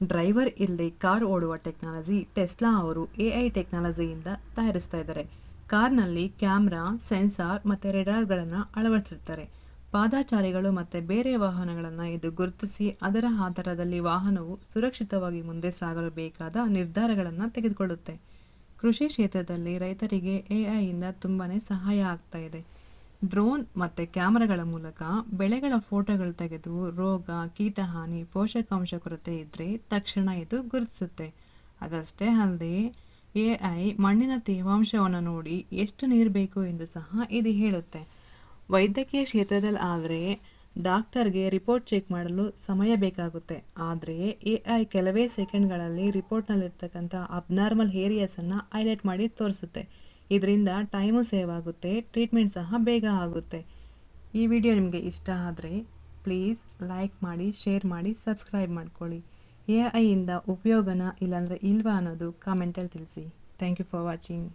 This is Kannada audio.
ಡ್ರೈವರ್ ಇಲ್ಲದೆ ಕಾರ್ ಓಡುವ ಟೆಕ್ನಾಲಜಿ ಟೆಸ್ಲಾ ಅವರು AI ಟೆಕ್ನಾಲಜಿಯಿಂದ ತಯಾರಿಸ್ತಾ ಇದ್ದಾರೆ. ಕಾರ್ನಲ್ಲಿ ಕ್ಯಾಮ್ರಾ, ಸೆನ್ಸಾರ್ ಮತ್ತು ರೆಡಾರ್ಗಳನ್ನು ಅಳವಡಿಸಿರ್ತಾರೆ. ಪಾದಚಾರಿಗಳು ಮತ್ತು ಬೇರೆ ವಾಹನಗಳನ್ನು ಇದು ಗುರುತಿಸಿ ಅದರ ಆಧಾರದಲ್ಲಿ ವಾಹನವು ಸುರಕ್ಷಿತವಾಗಿ ಮುಂದೆ ಸಾಗಲು ಬೇಕಾದ ನಿರ್ಧಾರಗಳನ್ನು ತೆಗೆದುಕೊಳ್ಳುತ್ತೆ. ಕೃಷಿ ಕ್ಷೇತ್ರದಲ್ಲಿ ರೈತರಿಗೆ AI ತುಂಬಾ ಸಹಾಯ ಆಗ್ತಾ ಇದೆ. ಡ್ರೋನ್ ಮತ್ತು ಕ್ಯಾಮರಾಗಳ ಮೂಲಕ ಬೆಳೆಗಳ ಫೋಟೋಗಳು ತೆಗೆದು ರೋಗ, ಕೀಟಹಾನಿ, ಪೋಷಕಾಂಶ ಕೊರತೆ ಇದ್ದರೆ ತಕ್ಷಣ ಇದು ಗುರುತಿಸುತ್ತೆ. ಅದಷ್ಟೇ ಅಲ್ಲದೆ AI ಮಣ್ಣಿನ ತೇವಾಂಶವನ್ನು ನೋಡಿ ಎಷ್ಟು ನೀರು ಬೇಕು ಎಂದು ಸಹ ಇದು ಹೇಳುತ್ತೆ. ವೈದ್ಯಕೀಯ ಕ್ಷೇತ್ರದಲ್ಲಿ ಆದರೆ ಡಾಕ್ಟರ್ಗೆ ರಿಪೋರ್ಟ್ ಚೆಕ್ ಮಾಡಲು ಸಮಯ ಬೇಕಾಗುತ್ತೆ. ಆದರೆ AI ಕೆಲವೇ ಸೆಕೆಂಡ್ಗಳಲ್ಲಿ ರಿಪೋರ್ಟ್ನಲ್ಲಿರ್ತಕ್ಕಂಥ ಅಬ್ನಾರ್ಮಲ್ ಏರಿಯಾಸನ್ನು ಹೈಲೈಟ್ ಮಾಡಿ ತೋರಿಸುತ್ತೆ. ಇದರಿಂದ ಟೈಮು ಸೇವ್ ಆಗುತ್ತೆ, ಟ್ರೀಟ್ಮೆಂಟ್ ಸಹ ಬೇಗ ಆಗುತ್ತೆ. ಈ ವಿಡಿಯೋ ನಿಮಗೆ ಇಷ್ಟ ಆದರೆ ಪ್ಲೀಸ್ ಲೈಕ್ ಮಾಡಿ, ಶೇರ್ ಮಾಡಿ, ಸಬ್ಸ್ಕ್ರೈಬ್ ಮಾಡ್ಕೊಳ್ಳಿ. AI ಇಂದ ಉಪಯೋಗನ ಇಲ್ಲಾಂದರೆ ಇಲ್ವಾ ಅನ್ನೋದು ಕಾಮೆಂಟಲ್ಲಿ ತಿಳಿಸಿ. Thank you for watching.